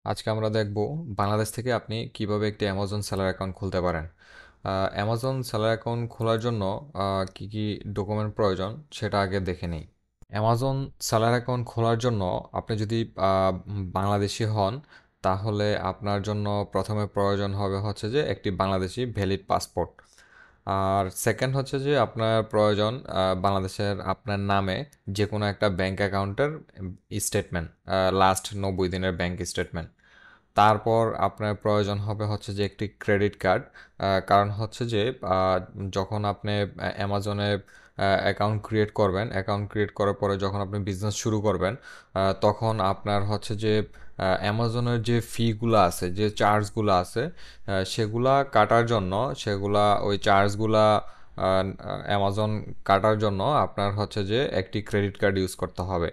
আজকে আমরা দেখব বাংলাদেশ থেকে আপনি কিভাবে একটি অ্যামাজন সেলার অ্যাকাউন্ট খুলতে পারেন। অ্যামাজন সেলার অ্যাকাউন্ট খোলার জন্য কি কি ডকুমেন্ট প্রয়োজন সেটা আগে দেখে নিই। অ্যামাজন সেলার অ্যাকাউন্ট খোলার জন্য আপনি যদি বাংলাদেশি হন তাহলে আপনার জন্য প্রথমে প্রয়োজন হবে হচ্ছে যে একটি বাংলাদেশি ভ্যালিড পাসপোর্ট। আর সেকেন্ড হচ্ছে যে আপনার প্রয়োজন বাংলাদেশের আপনার নামে যে কোনো একটা ব্যাংক অ্যাকাউন্টের স্টেটমেন্ট, লাস্ট 90 দিনের ব্যাংক স্টেটমেন্ট। তারপর আপনার প্রয়োজন হবে হচ্ছে যে একটি ক্রেডিট কার্ড। কারণ হচ্ছে যে যখন আপনি অ্যামাজনে অ্যাকাউন্ট ক্রিয়েট করার পরে যখন আপনি বিজনেস শুরু করবেন, তখন আপনার হচ্ছে যে অ্যামাজনের যে ফিগুলো আছে, যে চার্জগুলো আছে, সেগুলা কাটার জন্য ওই চার্জগুলা অ্যামাজন কাটার জন্য আপনার হচ্ছে যে একটি ক্রেডিট কার্ড ইউজ করতে হবে।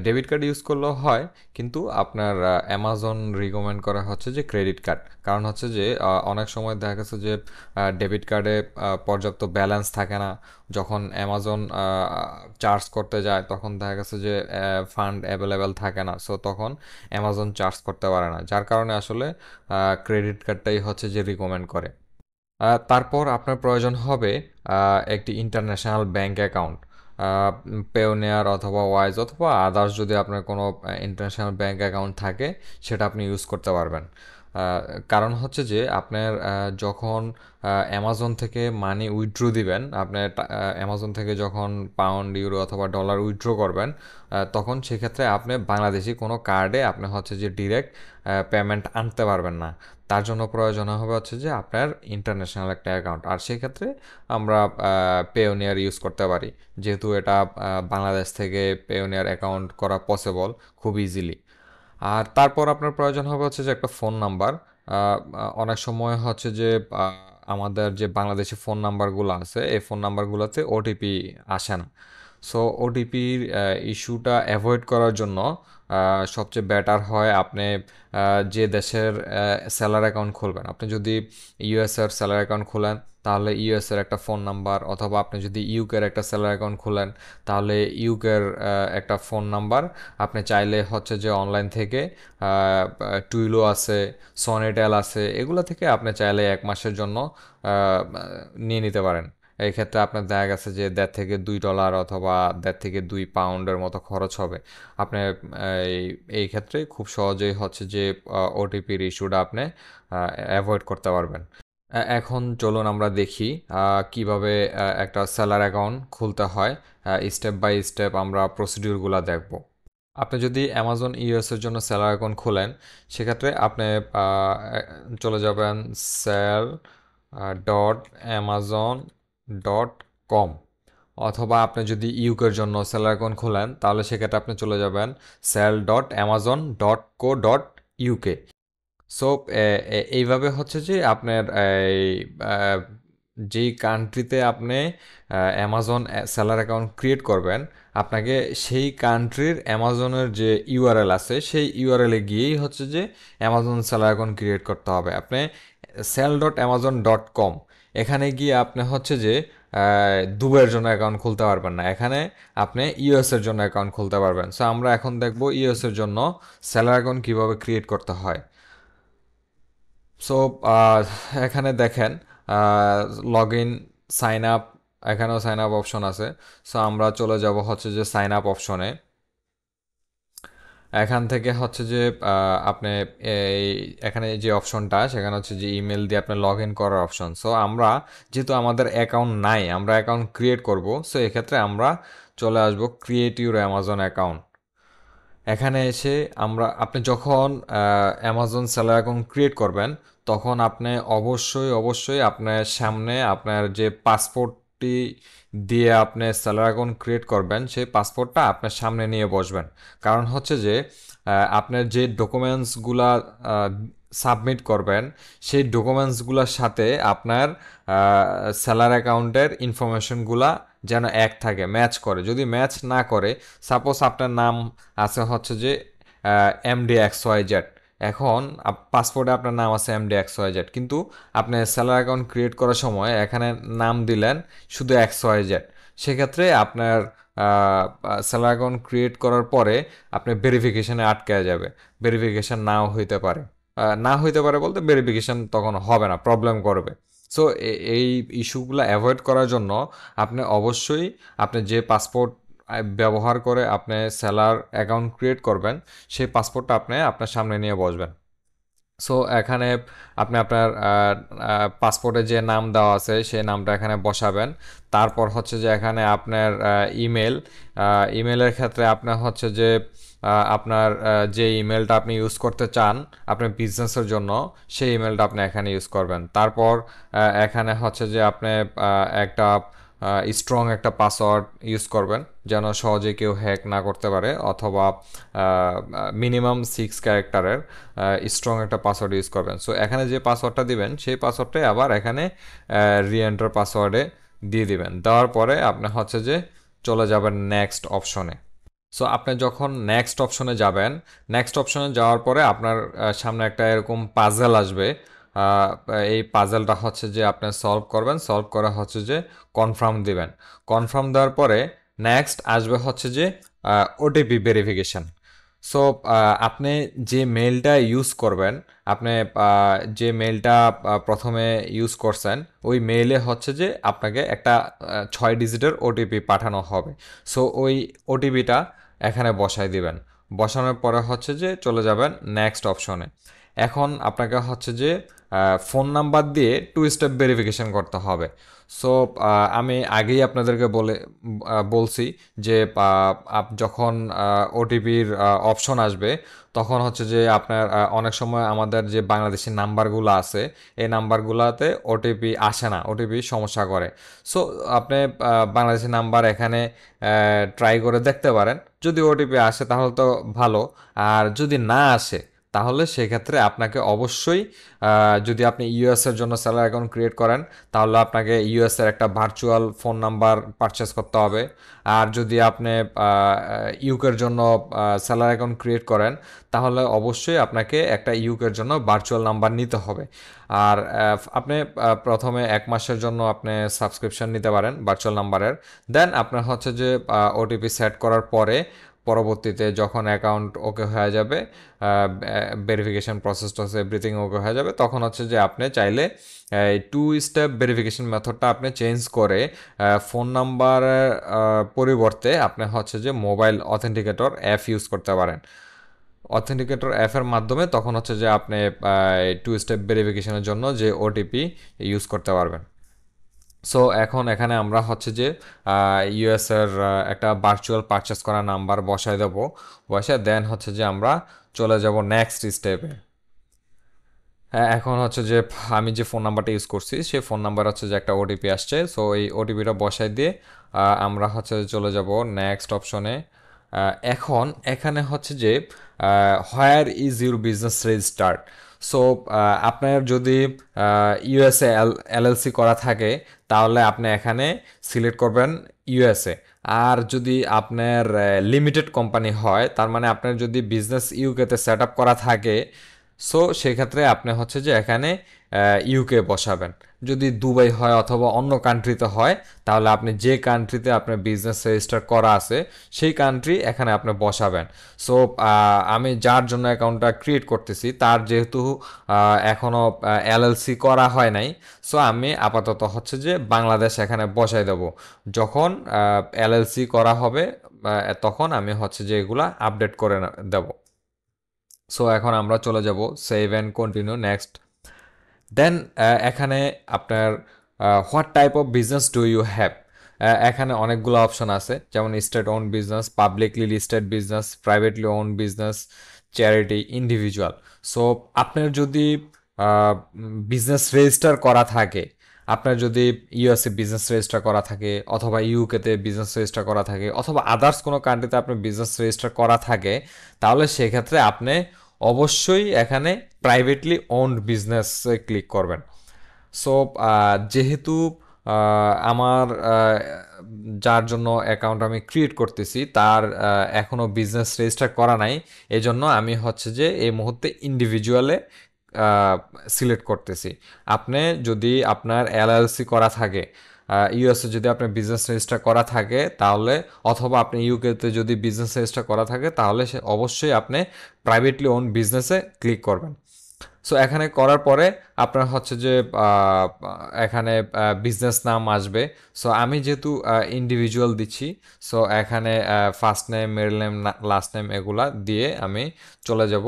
ডেবিট কার্ড ইউজ করলেও হয়, কিন্তু আপনার অ্যামাজন রিকমেন্ড করা হচ্ছে যে ক্রেডিট কার্ড। কারণ হচ্ছে যে অনেক সময় দেখা গেছে যে ডেবিট কার্ডে পর্যাপ্ত ব্যালেন্স থাকে না। যখন অ্যামাজন চার্জ করতে যায় তখন দেখা গেছে যে ফান্ড অ্যাভেলেবেল থাকে না, সো তখন অ্যামাজন চার্জ করতে পারে না, যার কারণে আসলে ক্রেডিট কার্ডটাই হচ্ছে যে রিকমেন্ড করে। তারপর আপনার প্রয়োজন হবে একটি ইন্টারন্যাশনাল ব্যাংক অ্যাকাউন্ট, পেওনিয়ার অথবা ওয়াইজ অথবা আদার্স। যদি আপনার কোনো ইন্টারন্যাশনাল ব্যাংক অ্যাকাউন্ট থাকে সেটা আপনি ইউজ করতে পারবেন। কারণ হচ্ছে যে আপনার যখন অ্যামাজন থেকে মানি উইথড্র দিবেন, আপনার অ্যামাজন থেকে যখন পাউন্ড, ইউরো অথবা ডলার উইথড্র করবেন, তখন সেক্ষেত্রে আপনি বাংলাদেশি কোনো কার্ডে আপনি হচ্ছে যে ডিরেক্ট পেমেন্ট আনতে পারবেন না। তার জন্য প্রয়োজন হবে হচ্ছে যে আপনার ইন্টারন্যাশনাল একটা অ্যাকাউন্ট। আর সেক্ষেত্রে আমরা পেওনিয়ার ইউজ করতে পারি, যেহেতু এটা বাংলাদেশ থেকে পেওনিয়ার অ্যাকাউন্ট করা পসিবল খুব ইজিলি। আর তারপর আপনার প্রয়োজন হবে হচ্ছে যে একটা ফোন নাম্বার। অনেক সময় হচ্ছে যে আমাদের যে বাংলাদেশি ফোন নাম্বারগুলো আছে, এই ফোন নাম্বারগুলোতে ওটিপি আসে না। সো ওটিপির ইস্যুটা অ্যাভয়েড করার জন্য সবচেয়ে বেটার হয় আপনি যে দেশের স্যালার অ্যাকাউন্ট খুলবেন, আপনি যদি ইউএসের স্যালার অ্যাকাউন্ট খোলেন তাহলে ইউএসের একটা ফোন নাম্বার, অথবা আপনি যদি ইউকের একটা স্যালার অ্যাকাউন্ট খোলেন তাহলে ইউকের একটা ফোন নাম্বার আপনি চাইলে হচ্ছে যে অনলাইন থেকে টুইলো আছে, সনেটেল আছে, এগুলো থেকে আপনি চাইলে 1 মাসের জন্য নিয়ে নিতে পারেন। এই ক্ষেত্রে আপনার দেখা গেছে যে 1.5 থেকে 2 ডলার অথবা 1.5 থেকে 2 পাউন্ডের মতো খরচ হবে। আপনি এই ক্ষেত্রে খুব সহজেই হচ্ছে যে ওটিপির ইস্যুটা আপনি অ্যাভয়েড করতে পারবেন। এখন চলুন আমরা দেখি কিভাবে একটা সেলার অ্যাকাউন্ট খুলতে হয়। স্টেপ বাই স্টেপ আমরা প্রসিডিউরগুলো দেখব। আপনি যদি অ্যামাজন ইউএস এর জন্য সেলার অ্যাকাউন্ট খোলেন, সেক্ষেত্রে আপনি চলে যাবেন sell dot Amazon dot com, অথবা আপনি যদি ইউকের জন্য সেলার অ্যাকাউন্ট খোলেন তাহলে সেক্ষেত্রে আপনি চলে যাবেন sell dot Amazon dot co dot UK. So এইভাবে হচ্ছে যে আপনার যেই কান্ট্রিতে আপনি অ্যামাজন সেলার অ্যাকাউন্ট ক্রিয়েট করবেন, আপনাকে সেই কান্ট্রির অ্যামাজনের যে ইউআরএল আছে সেই ইউআরএলে গিয়েই হচ্ছে যে অ্যামাজন সেলার অ্যাকাউন্ট ক্রিয়েট করতে হবে। আপনি sell dot Amazon dot com এখানে গিয়ে আপনি হচ্ছে যে দুবাইয়ের জন্য অ্যাকাউন্ট খুলতে পারবেন না, এখানে আপনি ইউএসের জন্য অ্যাকাউন্ট খুলতে পারবেন। সো আমরা এখন দেখব ইউএসের জন্য সেলার অ্যাকাউন্ট কীভাবে ক্রিয়েট করতে হয়। সো এখানে দেখেন লগ ইন, সাইন আপ, এখানেও সাইন আপ অপশন আছে। সো আমরা চলে যাব হচ্ছে যে সাইন আপ অপশনে। এখান থেকে হচ্ছে যে আপনি এই এখানে যে অপশনটা, সেখানে হচ্ছে যে ইমেল দিয়ে আপনি লগ ইন করার অপশন। সো আমরা যেহেতু আমাদের অ্যাকাউন্ট নাই, আমরা অ্যাকাউন্ট ক্রিয়েট করব, সো এক্ষেত্রে আমরা চলে আসব ক্রিয়েট ইউর অ্যামাজন অ্যাকাউন্ট। এখানে এসে আপনি যখন অ্যামাজন সেলার অ্যাকাউন্ট ক্রিয়েট করবেন, তখন আপনি অবশ্যই আপনার সামনে আপনার যে পাসপোর্টটি দিয়ে আপনি সেলার অ্যাকাউন্ট ক্রিয়েট করবেন সেই পাসপোর্টটা আপনার সামনে নিয়ে বসবেন। কারণ হচ্ছে যে আপনার যে ডকুমেন্টসগুলা সাবমিট করবেন সেই ডকুমেন্টসগুলোর সাথে আপনার সেলার অ্যাকাউন্টের ইনফরমেশনগুলা যেন এক থাকে, ম্যাচ করে। যদি ম্যাচ না করে, সাপোজ আপনার নাম আছে হচ্ছে যে এমডি এক্স ওয়াই জেড, এখন পাসপোর্টে আপনার নাম আছে এমডি এক্স ওয়াই জেড, কিন্তু আপনি সেলার অ্যাকাউন্ট ক্রিয়েট করার সময় এখানে নাম দিলেন শুধু এক্স ওয়াই জেড, সেক্ষেত্রে আপনার সেলার অ্যাকাউন্ট ক্রিয়েট করার পরে আপনি ভেরিফিকেশনে আটকে যাবে, ভেরিফিকেশন নাও হইতে পারে। না হইতে পারে বলতে ভেরিফিকেশন তখন হবে না, প্রবলেম করবে। সো এই ইস্যুগুলো অ্যাভয়েড করার জন্য আপনি অবশ্যই আপনি যে পাসপোর্ট ব্যবহার করে আপনি সেলার অ্যাকাউন্ট ক্রিয়েট করবেন, সেই পাসপোর্টটা আপনি আপনার সামনে নিয়ে বসবেন। সো এখানে আপনি আপনার পাসপোর্টে যে নাম দেওয়া আছে সেই নামটা এখানে বসাবেন। তারপর হচ্ছে যে এখানে আপনার ইমেল, ইমেলের ক্ষেত্রে আপনার হচ্ছে যে আপনার যে ইমেলটা আপনি ইউজ করতে চান আপনার বিজনেসের জন্য, সেই ইমেলটা আপনি এখানে ইউজ করবেন। তারপর এখানে হচ্ছে যে আপনি একটা স্ট্রং একটা পাসওয়ার্ড ইউজ করবেন যেন সহজে কেউ হ্যাক না করতে পারে, অথবা মিনিমাম 6 ক্যারেক্টারের স্ট্রং একটা পাসওয়ার্ড ইউজ করবেন। সো এখানে যে পাসওয়ার্ডটা দিবেন সেই পাসওয়ার্ডটাই আবার এখানে রিএন্টার পাসওয়ার্ডে দিয়ে দিবেন। দেওয়ার পরে আপনি হচ্ছে যে চলে যাবেন নেক্সট অপশনে। সো আপনি যখন নেক্সট অপশনে যাবেন, নেক্সট অপশনে যাওয়ার পরে আপনার সামনে একটা এরকম পাজেল আসবে। আহ, এই পাজেলটা হচ্ছে যে আপনি সলভ করবেন, সলভ করে হচ্ছে যে কনফার্ম দিবেন। কনফার্ম দেওয়ার পরে নেক্সট আসবে হচ্ছে যে ওটিপি ভেরিফিকেশন। সো আপনি যে মেলটা ইউজ করবেন, আপনি যে মেলটা প্রথমে ইউজ করছেন ওই মেইলে হচ্ছে যে আপনাকে একটা 6 ডিজিটের ওটিপি পাঠানো হবে। সো ওই ওটিপিটা এখানে বসাই দিবেন। বসানোর পরে হচ্ছে যে চলে যাবেন নেক্সট অপশনে। এখন আপনাকে হচ্ছে যে ফোন নাম্বার দিয়ে 2 স্টেপ ভেরিফিকেশন করতে হবে। সো আমি আগেই আপনাদেরকে বলছি যে যখন ওটিপির অপশন আসবে তখন হচ্ছে যে আপনার অনেক সময় আমাদের যে বাংলাদেশি নাম্বারগুলো আছে এই নাম্বারগুলোতে ওটিপি আসে না, ওটিপি সমস্যা করে। সো আপনি বাংলাদেশি নাম্বার এখানে ট্রাই করে দেখতে পারেন। যদি ওটিপি আসে তাহলে তো ভালো, আর যদি না আসে তাহলে সেক্ষেত্রে আপনাকে অবশ্যই যদি আপনি ইউএসের জন্য সেলার অ্যাকাউন্ট ক্রিয়েট করেন তাহলে আপনাকে ইউএসের একটা ভার্চুয়াল ফোন নাম্বার পারচেস করতে হবে। আর যদি আপনি ইউকের জন্য সেলার অ্যাকাউন্ট ক্রিয়েট করেন তাহলে অবশ্যই আপনাকে একটা ইউকের জন্য ভার্চুয়াল নাম্বার নিতে হবে। আর আপনি প্রথমে 1 মাসের জন্য আপনি সাবস্ক্রিপশন নিতে পারেন ভার্চুয়াল নাম্বারের। দেন আপনার হচ্ছে যে ওটিপি সেট করার পরে পরবর্তীতে যখন অ্যাকাউন্ট ওকে হয়ে যাবে, ভেরিফিকেশন প্রসেস টসেস এভরিথিং ওকে হয়ে যাবে, তখন হচ্ছে যে আপনি চাইলে এই 2 স্টেপ ভেরিফিকেশন মেথডটা আপনি চেঞ্জ করে ফোন নাম্বারের পরিবর্তে আপনি হচ্ছে যে মোবাইল অথেন্টিকেটর অ্যাপ ইউজ করতে পারেন। অথেন্টিকেটর অ্যাপের মাধ্যমে তখন হচ্ছে যে আপনি 2 স্টেপ ভেরিফিকেশনের জন্য যে ওটিপি ইউজ করতে পারবেন। সো এখন এখানে আমরা হচ্ছে যে ইউএসের একটা ভার্চুয়াল পারচেস করা নাম্বার বসায় দেবো, বসায় দেন হচ্ছে যে আমরা চলে যাব নেক্সট স্টেপে। হ্যাঁ, এখন হচ্ছে যে আমি যে ফোন নাম্বারটা ইউজ করছি সেই ফোন নাম্বার হচ্ছে যে একটা ওটিপি আসছে। সো এই ওটিপিটা বসাই দিয়ে আমরা হচ্ছে চলে যাব নেক্সট অপশনে। এখন এখানে হচ্ছে যে where is your business registered. So আপনার যদি ইউএসএ এলএলসি করা থাকে তাহলে আপনি এখানে সিলেক্ট করবেন ইউএসএ। আর যদি আপনার লিমিটেড কোম্পানি হয়, তার মানে আপনার যদি বিজনেস ইউকেতে সেট আপ করা থাকে, সো সেক্ষেত্রে আপনি হচ্ছে যে এখানে ইউকে বসাবেন। যদি দুবাই হয় অথবা অন্য কান্ট্রিতে হয় তাহলে আপনি যে কান্ট্রিতে আপনার বিজনেস রেজিস্টার করা আছে সেই কান্ট্রি এখানে আপনি বসাবেন। সো আমি যার জন্য অ্যাকাউন্টটা ক্রিয়েট করতেছি তার যেহেতু এখনও এলএলসি করা হয় নাই, সো আমি আপাতত হচ্ছে যে বাংলাদেশ এখানে বসাই দেব। যখন এলএলসি করা হবে তখন আমি হচ্ছে যে এগুলা আপডেট করে দেব। সো এখন আমরা চলে যাব save and continue next. Then এখানে আপনার what type of business do you have, এখানে অনেকগুলো অপশন আছে, যেমন state own business, publicly listed business, privately own business, charity, individual. So আপনার যদি বিজনেস রেজিস্টার করা থাকে, আপনার যদি ইউএসএ বিজনেস রেজিস্টার করা থাকে অথবা ইউকেতে বিজনেস রেজিস্টার করা থাকে অথবা আদার্স কোনো কান্ট্রিতে আপনার বিজনেস রেজিস্টার করা থাকে, তাহলে সেক্ষেত্রে আপনি অবশ্যই এখানে প্রাইভেটলি ওনড বিজনেসে ক্লিক করবেন। সো যেহেতু আমার যার জন্য অ্যাকাউন্ট আমি ক্রিয়েট করতেছি তার এখনও বিজনেস রেজিস্টার করা নাই, এজন্য আমি হচ্ছে যে এই মুহূর্তে ইন্ডিভিজুয়ালে সিলেক্ট করতেছি। আপনি যদি আপনার এলএলসি করা থাকে ইউএসএ যদি আপনার বিজনেস রেজিস্টার করা থাকে তাহলে, অথবা আপনি ইউকেতে যদি বিজনেস রেজিস্টার করা থাকে তাহলে সে অবশ্যই আপনি প্রাইভেটলি ওন বিজনেসে ক্লিক করবেন। সো এখানে করার পরে আপনার হচ্ছে যে এখানে বিজনেস নাম আসবে। সো আমি যেহেতু ইন্ডিভিজুয়াল দিচ্ছি, সো এখানে first name, middle name, last name এগুলা দিয়ে আমি চলে যাব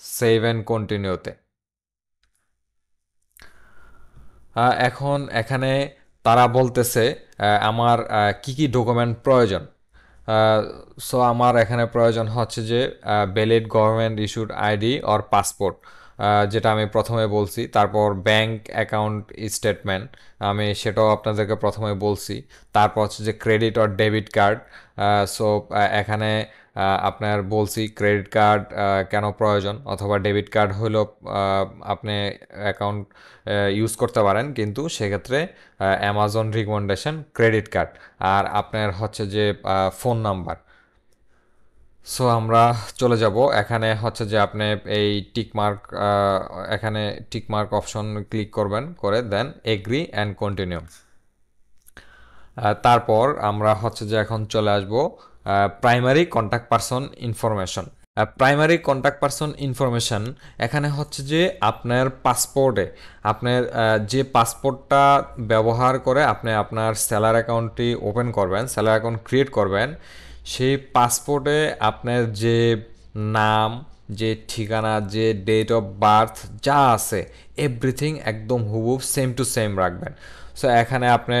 সেভ অ্যান্ড কন্টিনিউতে। এখন এখানে তারা বলতেছে আমার কি কি ডকুমেন্ট প্রয়োজন। সো আমার এখানে প্রয়োজন হচ্ছে যে valid government issued ID or passport, যেটা আমি প্রথমে বলছি। তারপর ব্যাংক অ্যাকাউন্ট স্টেটমেন্ট, আমি সেটাও আপনাদেরকে প্রথমে বলছি। তারপর হচ্ছে যে credit or debit card. So এখানে আপনার বলছি ক্রেডিট কার্ড কেন প্রয়োজন, অথবা ডেবিট কার্ড হলেও আপনি অ্যাকাউন্ট ইউজ করতে পারেন, কিন্তু সেক্ষেত্রে অ্যামাজন রিকমেন্ডেশন ক্রেডিট কার্ড। আর আপনার হচ্ছে যে ফোন নাম্বার। সো আমরা চলে যাব, এখানে হচ্ছে যে আপনি এই টিকমার্ক, এখানে টিকমার্ক অপশন ক্লিক করবেন, করে দেন এগ্রি অ্যান্ড কন্টিনিউ। তারপর আমরা হচ্ছে যে এখন চলে আসব primary contact person information. Primary contact person information, এখানে হচ্ছে যে আপনার পাসপোর্টে, আপনার যে পাসপোর্টটা ব্যবহার করে আপনি আপনার সেলার অ্যাকাউন্টটি ওপেন করবেন, সেলার অ্যাকাউন্ট ক্রিয়েট করবেন, সেই পাসপোর্টে আপনার যে নাম, যে ঠিকানা, যে ডেট অফ বার্থ যা আছে এভরিথিং একদম হুবহু সেম টু সেম রাখবেন। সো এখানে আপনি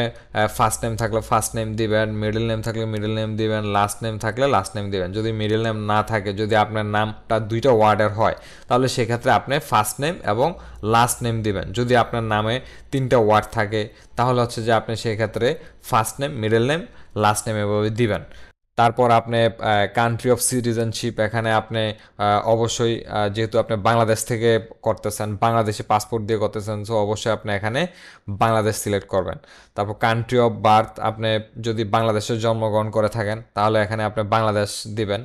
ফার্স্ট নেম থাকলে ফার্স্ট নেম দিবেন, মিডল নেম থাকলে মিডল নেম দিবেন, লাস্ট নেম থাকলে লাস্ট নেম দিবেন। যদি মিডল নেম না থাকে, যদি আপনার নামটা দুইটা ওয়ার্ডের হয়, তাহলে সেক্ষেত্রে আপনি ফার্স্ট নেম এবং লাস্ট নেম দিবেন। যদি আপনার নামে তিনটা ওয়ার্ড থাকে, তাহলে হচ্ছে যে আপনি সেক্ষেত্রে first name, middle name, last name এভাবে দিবেন। তারপর আপনি কান্ট্রি অফ সিটিজেনশিপ, এখানে আপনি অবশ্যই যেহেতু আপনি বাংলাদেশ থেকে করতেছেন, বাংলাদেশি পাসপোর্ট দিয়ে করতেছেন, সো অবশ্যই আপনি এখানে বাংলাদেশ সিলেক্ট করবেন। তারপর কান্ট্রি অফ বার্থ, আপনি যদি বাংলাদেশে জন্মগ্রহণ করে থাকেন তাহলে এখানে আপনি বাংলাদেশ দিবেন।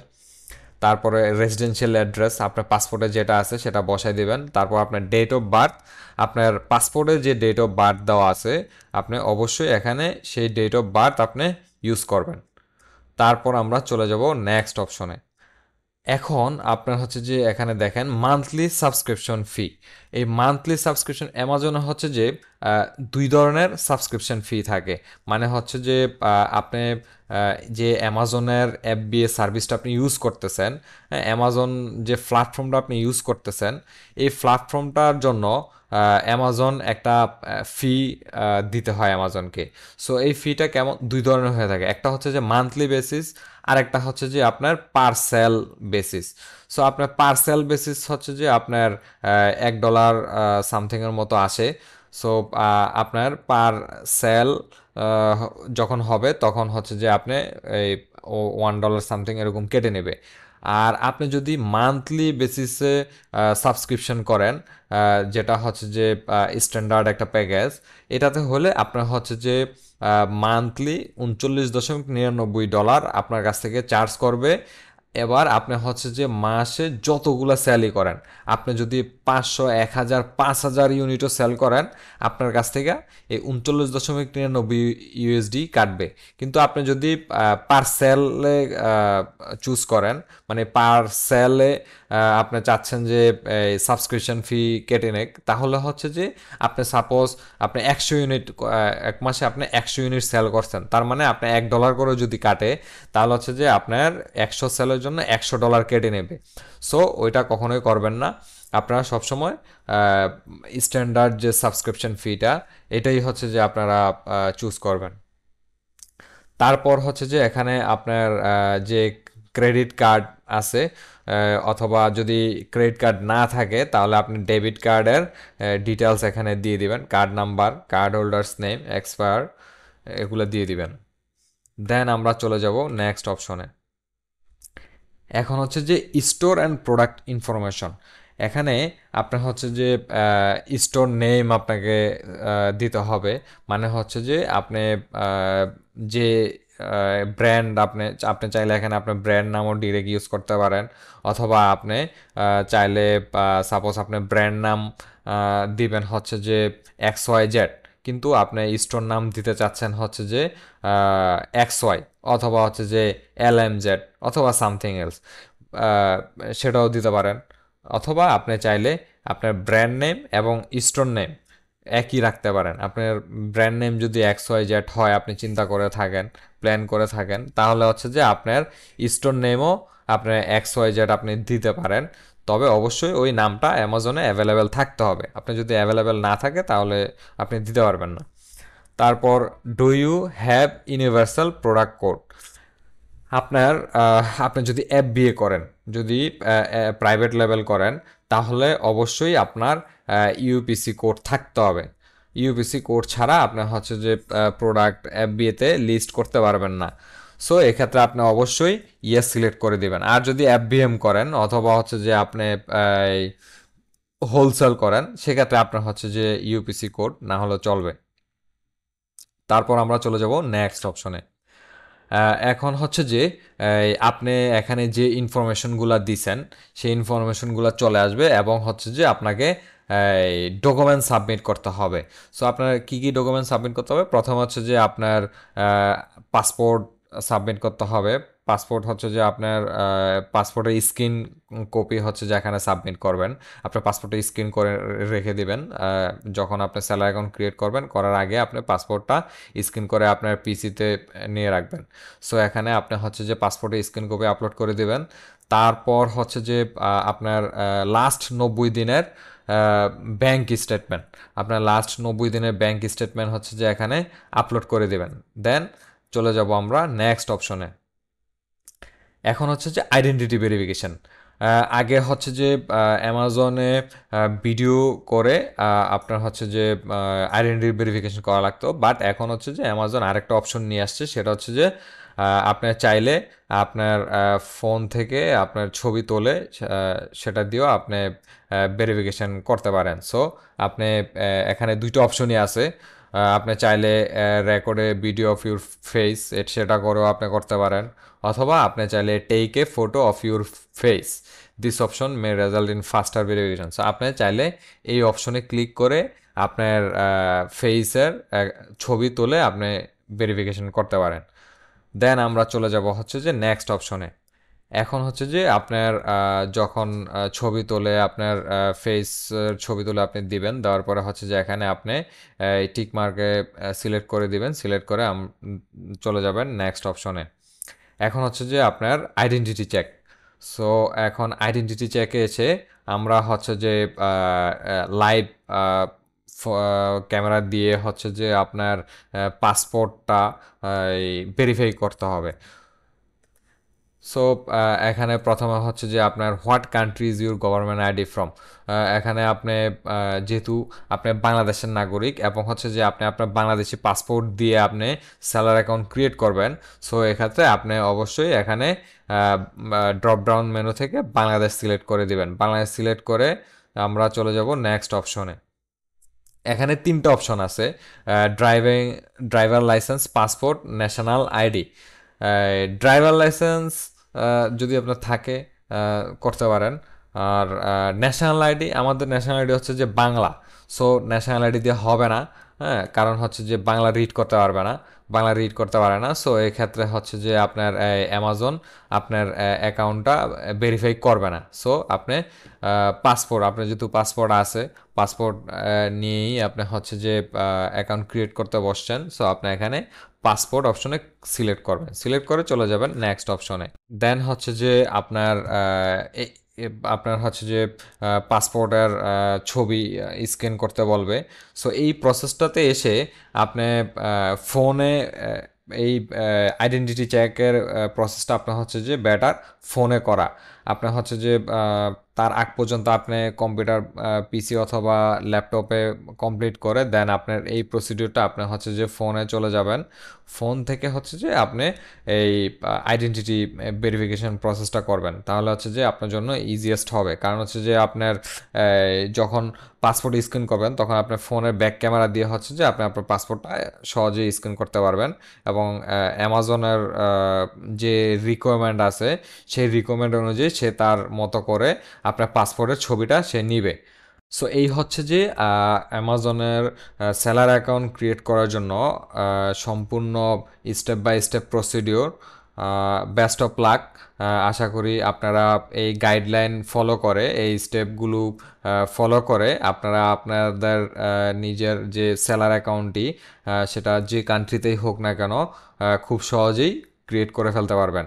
তারপরে রেসিডেন্সিয়াল অ্যাড্রেস আপনার পাসপোর্টে যেটা আছে সেটা বসাই দিবেন। তারপর আপনার ডেট অফ বার্থ, আপনার পাসপোর্টে যে ডেট অফ বার্থ দেওয়া আছে আপনি অবশ্যই এখানে সেই ডেট অফ বার্থ আপনি ইউজ করবেন। তারপর আমরা চলে যাব নেক্সট অপশনে। এখন আপনার হচ্ছে যে এখানে দেখেন মান্থলি সাবস্ক্রিপশন ফি। এই মান্থলি সাবস্ক্রিপশন অ্যামাজনে হচ্ছে যে দুই ধরনের সাবস্ক্রিপশন ফি থাকে। মানে হচ্ছে যে আপনি যে অ্যামাজনের এফবিএ সার্ভিসটা আপনি ইউজ করতেছেন, অ্যামাজন যে প্ল্যাটফর্মটা আপনি ইউজ করতেছেন, এই প্ল্যাটফর্মটার জন্য অ্যামাজন একটা ফি দিতে হয় অ্যামাজনকে। সো এই ফিটা কেমন, দুই ধরনের হয়ে থাকে। একটা হচ্ছে যে মান্থলি বেসিস, আর একটা হচ্ছে যে আপনার পার্সেল বেসিস। সো আপনার পার্সেল বেসিস হচ্ছে যে আপনার $1 সামথিংয়ের মতো আসে। সো আপনার পার সেল যখন হবে তখন হচ্ছে যে আপনি এই $1 সামথিং এরকম কেটে নেবে। আর আপনি যদি মান্থলি বেসিসে সাবস্ক্রিপশন করেন, যেটা হচ্ছে যে স্ট্যান্ডার্ড একটা প্যাকেজ, এটাতে হলে আপনার হচ্ছে যে মান্থলি $39.99 আপনার কাছ থেকে চার্জ করবে। এবার আপনি হচ্ছে যে মাসে যতগুলো সেলই করেন, আপনি যদি 500, 1000, 5000 ইউনিটও সেল করেন, আপনার কাছ থেকে এই $39.99 কাটবে। কিন্তু আপনি যদি পার সেলে চুজ করেন, মানে পার সেলে আপনি চাচ্ছেন যে সাবস্ক্রিপশন ফি কেটে নেক, তাহলে হচ্ছে যে আপনি সাপোজ আপনি 100 ইউনিট, এক মাসে আপনি 100 ইউনিট সেল করছেন, তার মানে আপনি $1 করে যদি কাটে, তাহলে হচ্ছে যে আপনার 100 সেলের জন্য $100 কেটে নেবে। সো ওইটা কখনোই করবেন না। আপনারা সবসময় স্ট্যান্ডার্ড যে সাবস্ক্রিপশন ফিটা, এটাই হচ্ছে যে আপনারা চুজ করবেন। তারপর হচ্ছে যে এখানে আপনার যে ক্রেডিট কার্ড আছে, অথবা যদি ক্রেডিট কার্ড না থাকে তাহলে আপনি ডেবিট কার্ডের ডিটেলস এখানে দিয়ে দিবেন, card number, card holders name, expire, এগুলো দিয়ে দিবেন। দেন আমরা চলে যাব নেক্সট অপশনে। এখন হচ্ছে যে স্টোর অ্যান্ড প্রোডাক্ট ইনফরমেশন। এখানে আপনার হচ্ছে যে স্টোর নেম আপনাকে দিতে হবে। মানে হচ্ছে যে আপনি যে ব্র্যান্ড, আপনি আপনি চাইলে এখানে আপনার ব্র্যান্ড নামও ডিরেক্ট ইউজ করতে পারেন, অথবা আপনি চাইলে সাপোজ আপনি ব্র্যান্ড নাম দিবেন হচ্ছে যে XYZ, কিন্তু আপনি স্টোর নাম দিতে চাচ্ছেন হচ্ছে যে এক্স ওয়াই, অথবা হচ্ছে যে LMZ, অথবা সামথিং এলস, সেটাও দিতে পারেন। অথবা আপনি চাইলে আপনার ব্র্যান্ড নেম এবং স্টোর নেম একই রাখতে পারেন। আপনার ব্র্যান্ড নেম যদি XYZ হয়, আপনি চিন্তা করে থাকেন, প্ল্যান করে থাকেন, তাহলে হচ্ছে যে আপনার স্টোর নেমও আপনার XYZ আপনি দিতে পারেন। তবে অবশ্যই ওই নামটা অ্যামাজনে অ্যাভেলেবেল থাকতে হবে। আপনি যদি অ্যাভেলেবেল না থাকে তাহলে আপনি দিতে পারবেন না। তারপর, do you have universal product code. আপনি যদি FBA করেন, যদি প্রাইভেট লেভেল করেন, তাহলে অবশ্যই আপনার ইউপিসি কোড থাকতে হবে। ইউপিসি কোড ছাড়া আপনি হচ্ছে যে প্রোডাক্ট FBA-তে লিস্ট করতে পারবেন না। সো এক্ষেত্রে আপনি অবশ্যই ইয়েস সিলেক্ট করে দিবেন। আর যদি FBM করেন, অথবা হচ্ছে যে আপনি হোলসেল করেন, সেক্ষেত্রে আপনার হচ্ছে যে ইউপিসি কোড না হলে চলবে। তারপর আমরা চলে যাব নেক্সট অপশনে। এখন হচ্ছে যে আপনি এখানে যে ইনফরমেশনগুলো দিছেন, সেই ইনফরমেশনগুলো চলে আসবে, এবং হচ্ছে যে আপনাকে ডকুমেন্ট সাবমিট করতে হবে। সো আপনার কী কী ডকুমেন্ট সাবমিট করতে হবে? প্রথম হচ্ছে যে আপনার পাসপোর্ট সাবমিট করতে হবে। পাসপোর্ট হচ্ছে যে আপনার পাসপোর্টের স্ক্রিন কপি হচ্ছে যে এখানে সাবমিট করবেন। আপনার পাসপোর্টের স্ক্রিন করে রেখে দিবেন। যখন আপনি স্যালারি অ্যাকাউন্ট ক্রিয়েট করবেন, করার আগে আপনি পাসপোর্টটা স্ক্রিন করে আপনার পিসিতে নিয়ে রাখবেন। সো এখানে আপনি হচ্ছে যে পাসপোর্টের স্ক্রিন কপি আপলোড করে দিবেন। তারপর হচ্ছে যে আপনার লাস্ট 90 দিনের ব্যাংক স্টেটমেন্ট, আপনার লাস্ট 90 দিনের ব্যাংক স্টেটমেন্ট হচ্ছে যে এখানে আপলোড করে দিবেন। দেন চলে যাব আমরা নেক্সট অপশনে। এখন হচ্ছে যে আইডেন্টিটি ভেরিফিকেশন। আগে হচ্ছে যে অ্যামাজনে ভিডিও করে আপনার হচ্ছে যে আইডেন্টিটি ভেরিফিকেশন করা লাগতো, বাট এখন হচ্ছে যে অ্যামাজন আরেকটা অপশন নিয়ে আসছে, সেটা হচ্ছে যে আপনার চাইলে আপনার ফোন থেকে আপনার ছবি তোলে সেটা দিয়েও আপনি ভেরিফিকেশন করতে পারেন। সো আপনি এখানে দুইটা অপশনই আছে। আপনি চাইলে রেকর্ডে ভিডিও অফ ইউর ফেস সেটা করেও আপনি করতে পারেন, অথবা আপনি চাইলে take a photo of your face, this option may result in faster verification. So আপনি চাইলে এই অপশনে ক্লিক করে আপনার ফেসের ছবি তুলে আপনি ভেরিফিকেশন করতে পারেন। দেন আমরা চলে যাব হচ্ছে যে নেক্সট অপশনে। এখন হচ্ছে যে আপনার যখন ছবি তোলে আপনার ফেস ছবি তুলে আপনি দিবেন, দেওয়ার পরে হচ্ছে যে এখানে আপনি টিক মার্কে সিলেক্ট করে দিবেন, সিলেক্ট করে চলে যাবেন নেক্সট অপশনে। এখন হচ্ছে যে আপনার আইডেন্টিটি চেক। সো এখন আইডেন্টিটি চেকে এসে আমরা হচ্ছে যে লাইভ ক্যামেরা দিয়ে হচ্ছে যে আপনার পাসপোর্টটা ভেরিফাই করতে হবে। সো এখানে প্রথমে হচ্ছে যে আপনার what country is your government ID from. এখানে আপনি যেহেতু আপনি বাংলাদেশের নাগরিক, এবং হচ্ছে যে আপনি আপনার বাংলাদেশি পাসপোর্ট দিয়ে আপনি স্যালারি অ্যাকাউন্ট ক্রিয়েট করবেন, সো এক্ষেত্রে আপনি অবশ্যই এখানে ড্রপ ডাউন মেনু থেকে বাংলাদেশ সিলেক্ট করে দিবেন। বাংলাদেশ সিলেক্ট করে আমরা চলে যাব নেক্সট অপশনে। এখানে তিনটা অপশন আছে, driver licence, passport, national ID. Driver licence যদি আপনার থাকে করতে পারেন। আর ন্যাশনাল আইডি, আমাদের ন্যাশনাল আইডি হচ্ছে যে বাংলা, সো ন্যাশনাল আইডি দিয়ে হবে না। হ্যাঁ, কারণ হচ্ছে যে বাংলা রিড করতে পারবে না, বাংলা রিড করতে পারে না। সো এই ক্ষেত্রে হচ্ছে যে আপনার অ্যামাজন আপনার অ্যাকাউন্টটা ভেরিফাই করবে না। সো আপনি পাসপোর্ট, আপনার যেহেতু পাসপোর্ট আছে, পাসপোর্ট নিয়েই আপনি হচ্ছে যে অ্যাকাউন্ট ক্রিয়েট করতে বসছেন, সো আপনি এখানে পাসপোর্ট অপশনে সিলেক্ট করবেন, সিলেক্ট করে চলে যাবেন নেক্সট অপশনে। দেন হচ্ছে যে আপনার হচ্ছে যে পাসপোর্টের ছবি স্ক্যান করতে বলবে। সো এই প্রসেসটাতে এসে আপনি ফোনে এই আইডেন্টিটি চেকের প্রসেসটা আপনার হচ্ছে যে বেটার ফোনে করা। আপনার হচ্ছে যে তার আগ পর্যন্ত আপনি কম্পিউটার, পিসি অথবা ল্যাপটপে কমপ্লিট করে দেন আপনার এই প্রসিডিউরটা আপনি হচ্ছে যে ফোনে চলে যাবেন। ফোন থেকে হচ্ছে যে আপনি এই আইডেন্টিটি ভেরিফিকেশন প্রসেসটা করবেন, তাহলে হচ্ছে যে আপনার জন্য ইজিয়েস্ট হবে। কারণ হচ্ছে যে আপনার যখন পাসপোর্ট স্ক্যান করবেন, তখন আপনার ফোনের ব্যাক ক্যামেরা দিয়ে হচ্ছে যে আপনি আপনার পাসপোর্টটা সহজেই স্ক্যান করতে পারবেন, এবং অ্যামাজনের যে রিকোয়ারমেন্ট আছে সেই রিকোয়ারমেন্ট অনুযায়ী সে তার মতো করে আপনার পাসপোর্টের ছবিটা সে নিবে। সো এই হচ্ছে যে অ্যামাজনের সেলার অ্যাকাউন্ট ক্রিয়েট করার জন্য সম্পূর্ণ step by step procedure. Best of luck. আশা করি আপনারা এই গাইডলাইন ফলো করে, এই স্টেপগুলো ফলো করে আপনারা আপনাদের নিজের যে সেলার অ্যাকাউন্টটি সেটা যে কান্ট্রিতেই হোক না কেন খুব সহজেই ক্রিয়েট করে ফেলতে পারবেন।